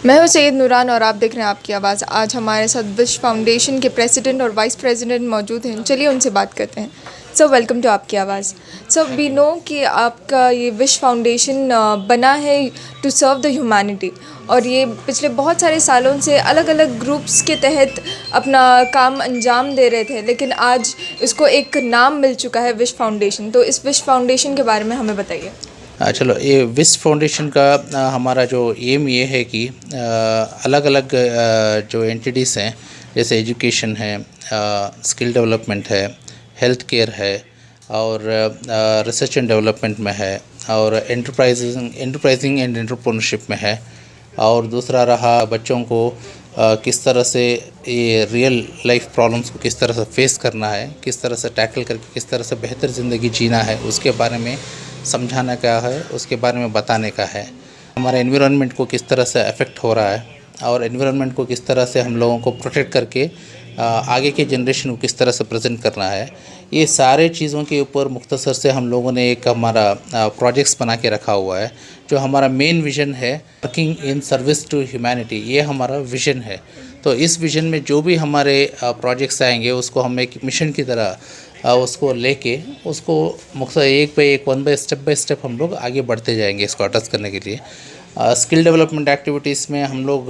मैं हूं सैयद नूरान और आप देख रहे हैं आपकी आवाज़। आज हमारे साथ विश फाउंडेशन के प्रेसिडेंट और वाइस प्रेसिडेंट मौजूद हैं। चलिए उनसे बात करते हैं। सर, वेलकम टू आपकी आवाज़। सर, वी नो कि आपका ये विश फाउंडेशन बना है टू सर्व द ह्यूमैनिटी, और ये पिछले बहुत सारे सालों से अलग अलग ग्रुप्स के तहत अपना काम अंजाम दे रहे थे, लेकिन आज इसको एक नाम मिल चुका है, विश फाउंडेशन। तो इस विश फाउंडेशन के बारे में हमें बताइए। चलो, ये विश फाउंडेशन का हमारा जो एम ये है कि अलग अलग जो एंटिटीज़ हैं, जैसे एजुकेशन है, स्किल डेवलपमेंट है, हेल्थ केयर है, और रिसर्च एंड डेवलपमेंट में है, और एंटरप्राइजिंग एंड एंटरप्रेन्योरशिप में है, और दूसरा रहा बच्चों को किस तरह से ये रियल लाइफ प्रॉब्लम्स को किस तरह से फेस करना है, किस तरह से टैकल करके किस तरह से बेहतर ज़िंदगी जीना है, उसके बारे में समझाना का है, उसके बारे में बताने का है। हमारे एनवायरनमेंट को किस तरह से अफेक्ट हो रहा है, और एनवायरनमेंट को किस तरह से हम लोगों को प्रोटेक्ट करके आगे के जनरेशन को किस तरह से प्रेजेंट करना है, ये सारे चीज़ों के ऊपर मुख्तसर से हम लोगों ने एक हमारा प्रोजेक्ट्स बना के रखा हुआ है। जो हमारा मेन विज़न है, working in service to humanity, ये हमारा विज़न है। तो इस विज़न में जो भी हमारे प्रोजेक्ट्स आएंगे, उसको हम एक मिशन की तरह उसको लेके उसको मुख्तसर एक बाई एक, वन बाई स्टेप हम लोग आगे बढ़ते जाएंगे इसको एड्रेस करने के लिए। स्किल डेवलपमेंट एक्टिविटीज़ में हम लोग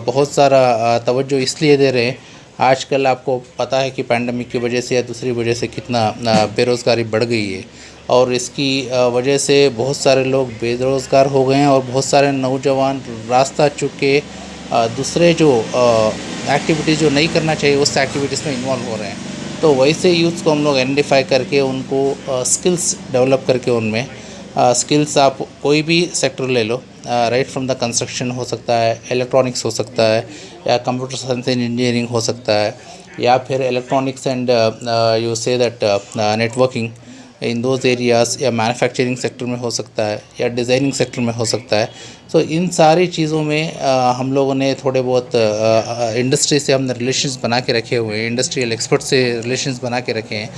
बहुत सारा तवज्जो इसलिए दे रहे हैं। आजकल आपको पता है कि पैंडमिक की वजह से या दूसरी वजह से कितना बेरोज़गारी बढ़ गई है, और इसकी वजह से बहुत सारे लोग बेरोज़गार हो गए हैं, और बहुत सारे नौजवान रास्ता चुक के दूसरे जो एक्टिविटीज़ जो नहीं करना चाहिए उस एक्टिविटीज़ में इन्वॉल्व हो रहे हैं। तो वैसे यूथ्स को हम लोग आइडेंटिफाई करके उनको स्किल्स डेवलप करके उनमें स्किल्स, आप कोई भी सेक्टर ले लो, राइट फ्रॉम द कंस्ट्रक्शन हो सकता है, इलेक्ट्रॉनिक्स हो सकता है, या कंप्यूटर साइंस एंड इंजीनियरिंग हो सकता है, या फिर electronics and you say that networking in those areas, या मैन्युफैक्चरिंग सेक्टर में हो सकता है, या डिज़ाइनिंग सेक्टर में हो सकता है। तो इन सारी चीज़ों में हम लोगों ने थोड़े बहुत इंडस्ट्री से हमने रिलेशंस बना के रखे हुए हैं, इंडस्ट्रियल एक्सपर्ट से रिलेशंस बना के रखे हैं।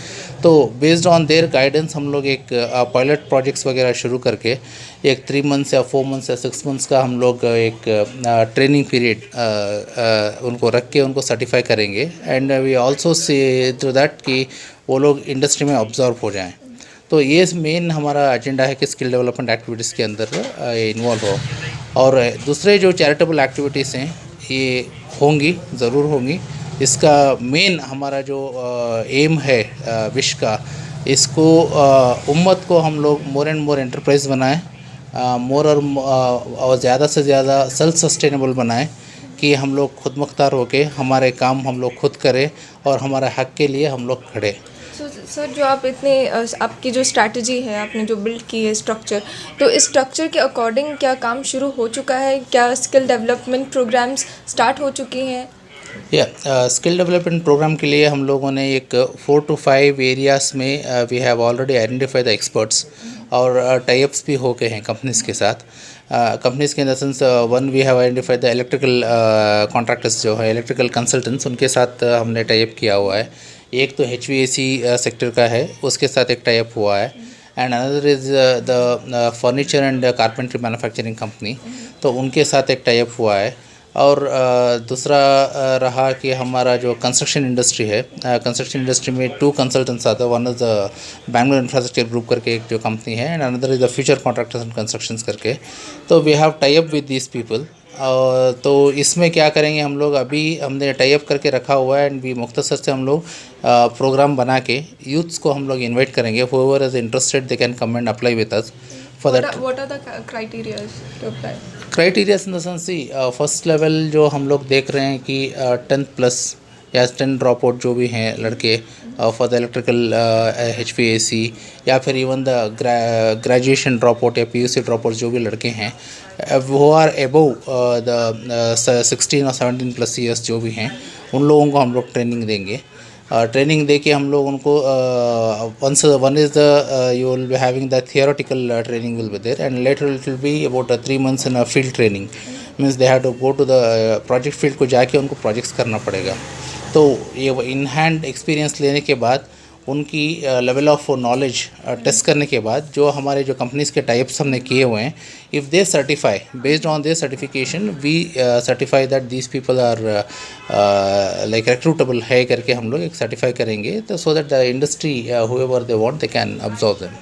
तो बेस्ड ऑन देयर गाइडेंस हम लोग एक पायलट प्रोजेक्ट्स वगैरह शुरू करके एक 3 मंथ्स या 4 मंथ्स या 6 मंथ्स का हम लोग एक ट्रेनिंग पीरियड उनको रख के उनको सर्टिफाई करेंगे। And we also say through that कि वो लोग इंडस्ट्री में ऑब्जर्व हो जाएँ। तो ये मेन हमारा एजेंडा है कि स्किल डेवलपमेंट एक्टिविटीज़ के अंदर इन्वॉल्व हो। और दूसरे जो चैरिटेबल एक्टिविटीज़ हैं ये होंगी, ज़रूर होंगी। इसका मेन हमारा जो एम है विश का, इसको उम्मत को हम लोग मोर एंड मोर एंटरप्राइज बनाएं, और ज़्यादा से ज़्यादा सेल्फ सस्टेनेबल बनाएं, कि हम लोग खुद मुख्तार होके हमारे काम हम लोग खुद करें और हमारे हक़ के लिए हम लोग खड़े। सर, जो आप इतने आपकी जो स्ट्रैटेजी है, आपने जो बिल्ड की है स्ट्रक्चर, तो इस स्ट्रक्चर के अकॉर्डिंग क्या काम शुरू हो चुका है? क्या स्किल डेवलपमेंट प्रोग्राम्स स्टार्ट हो चुकी हैं? या स्किल डेवलपमेंट प्रोग्राम के लिए हम लोगों ने एक 4 to 5 एरियाज़ में we have already identify the experts, और टाइप्स भी हो गए हैं कंपनीज़ के साथ। कंपनीज़ के in the sense, one we have identified the electrical contractors जो है, इलेक्ट्रिकल कंसल्टेंट्स, उनके साथ हमने टाइप किया हुआ है। एक तो HVAC सेक्टर का है, उसके साथ एक टाइप हुआ है। And another is the furniture and carpentry manufacturing company, तो उनके साथ एक टाइप हुआ है। और दूसरा रहा कि हमारा जो कंस्ट्रक्शन इंडस्ट्री है, कंस्ट्रक्शन इंडस्ट्री में 2 कंसल्टेंट्स आते हैं। One is Bangalore infrastructure group करके एक जो कंपनी है, and another is the future contractors and constructions करके। तो we have tie up with these people. तो इसमें क्या करेंगे हम लोग, अभी हमने टाई अप करके रखा हुआ है, एंड भी मुख्तसर से हम लोग प्रोग्राम बना के यूथ्स को हम लोग इन्वाइट करेंगे। whoever is interested they can come and apply with us for that. What are the criteria to apply? Criterias in the sense, first level जो हम लोग देख रहे हैं कि 10th प्लस या 10 ड्रॉप आउट जो भी हैं लड़के फॉर द इलेक्ट्रिकल HVAC, या फिर even the graduation drop out या PUC ड्रॉप आउट जो भी लड़के हैं, वो आर एबव द 16 और 17 प्लस ईयर्स जो भी हैं, उन लोगों को हम लोग ट्रेनिंग देंगे। ट्रेनिंग दे के हम लोग उनको one is the you will be having the theoretical training will be there, and later it will be about 3 months in field training. Means they have to go to the project field को जाके उनको projects करना पड़ेगा। तो ये in hand experience लेने के बाद उनकी लेवल ऑफ नॉलेज टेस्ट करने के बाद, जो हमारे जो कंपनीज़ के टाइप्स हमने किए हुए हैं, if they certify, based on their certification we certify that these people are like recruitable है करके हम लोग एक certify करेंगे, तो so that the industry whoever they want they can absorb them.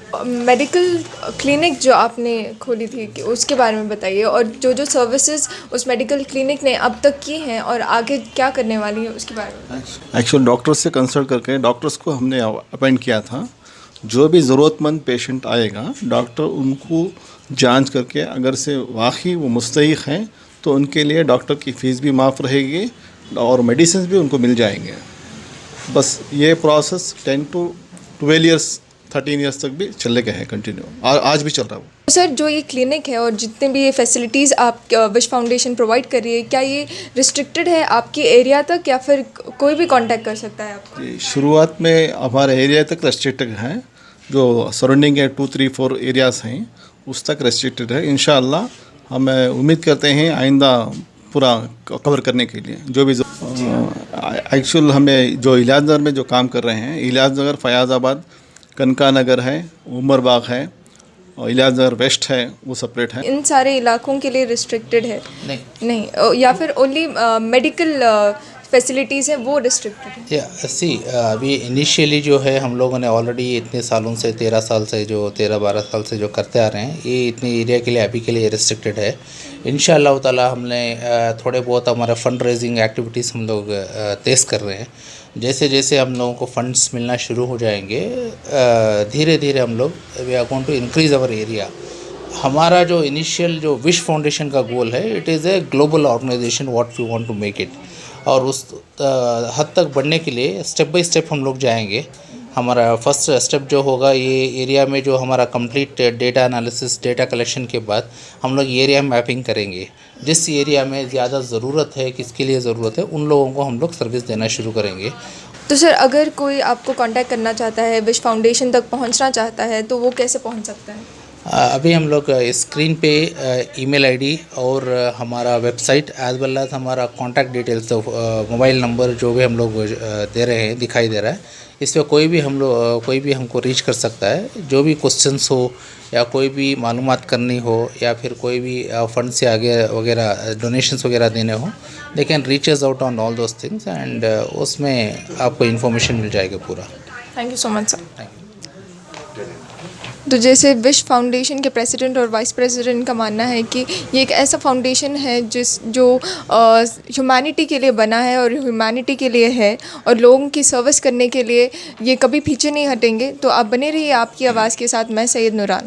Medical clinic जो आपने खोली थी कि उसके बारे में बताइए, और जो जो सर्विसेज उस मेडिकल क्लिनिक ने अब तक की हैं और आगे क्या करने वाली है उसके बारे में. एक्चुअल डॉक्टर्स से कंसल्ट करके डॉक्टर्स को हमने अपॉइंट किया था. जो भी ज़रूरतमंद पेशेंट आएगा डॉक्टर उनको जांच करके अगर से वाकई वो मुस्तहिक हैं तो उनके लिए डॉक्टर की फ़ीस भी माफ़ रहेगी और मेडिसिन भी उनको मिल जाएंगे. बस ये प्रोसेस 10 to 12 ईयर्स 13 ईयर्स तक भी चलेगा है कंटिन्यू, आज भी चल रहा है वो. सर, जो ये क्लिनिक है और जितने भी ये फैसिलिटीज़ आप विश फाउंडेशन प्रोवाइड कर रही है, क्या ये रिस्ट्रिक्टेड है आपके एरिया तक या फिर कोई भी कांटेक्ट कर सकता है आपको? शुरुआत में हमारे एरिया तक रेस्ट्रिक्टेड है, जो सराउंडिंग है 2, 3, 4 एरियाज़ हैं उस तक रेस्ट्रिक्टेड है. इंशाअल्लाह हम उम्मीद करते हैं आइंदा पूरा कवर करने के लिए जो भी एक्चुअल हमें जो इलाजनगर में जो काम कर रहे हैं, इलाजनगर, फयाज़ाबाद, कनका नगर है, उमर बाग है और इलाजनगर वेस्ट है, वो सेपरेट है. इन सारे इलाकों के लिए रिस्ट्रिक्टेड है? नहीं, या फिर ओनली मेडिकल फैसिलिटीज़ हैं वो रिस्ट्रिक्टेड है? या सी अभी इनिशियली जो है हम लोगों ने ऑलरेडी इतने सालों से 13 साल से जो 13-12 साल से जो करते आ रहे हैं, ये इतने एरिया के लिए अभी के लिए रिस्ट्रिक्टेड है. इंशाअल्लाह ताला हमने थोड़े बहुत हमारा फ़ंड रेजिंग एक्टिविटीज़ हम लोग तेज़ कर रहे हैं. जैसे जैसे हम लोगों को फंड्स मिलना शुरू हो जाएंगे धीरे धीरे हम लोग we are going to increase our area. हमारा जो इनिशियल जो विश फाउंडेशन का गोल है, it is a global organisation what we want to make it. और उस हद तक बढ़ने के लिए स्टेप बाय स्टेप हम लोग जाएंगे. हमारा फर्स्ट स्टेप जो होगा, ये एरिया में जो हमारा complete data analysis, data collection के बाद हम लोग एरिया मैपिंग करेंगे. जिस एरिया में ज़्यादा ज़रूरत है, किसके लिए ज़रूरत है, उन लोगों को हम लोग सर्विस देना शुरू करेंगे. तो सर, अगर कोई आपको कांटेक्ट करना चाहता है, विश फाउंडेशन तक पहुंचना चाहता है, तो वो कैसे पहुंच सकता है? अभी हम लोग स्क्रीन पे ईमेल आईडी और हमारा वेबसाइट एज वेल एज हमारा कॉन्टैक्ट डिटेल्स, मोबाइल नंबर जो भी हम लोग दे रहे हैं, दिखाई दे रहा है. इस पर कोई भी हमको रीच कर सकता है. जो भी क्वेश्चंस हो या कोई भी मालूमात करनी हो या फिर कोई भी फंड से आगे वगैरह डोनेशंस वगैरह देने हो, they can reach us out on all those things and उसमें आपको इन्फॉर्मेशन मिल जाएगा पूरा. Thank you so much sir. तो जैसे विश फाउंडेशन के प्रेसिडेंट और वाइस प्रेसिडेंट का मानना है कि ये एक ऐसा फाउंडेशन है जो ह्यूमैनिटी के लिए बना है और ह्यूमैनिटी के लिए है और लोगों की सर्विस करने के लिए ये कभी पीछे नहीं हटेंगे. तो आप बने रहिए आपकी आवाज़ के साथ. मैं सैयद नूरान.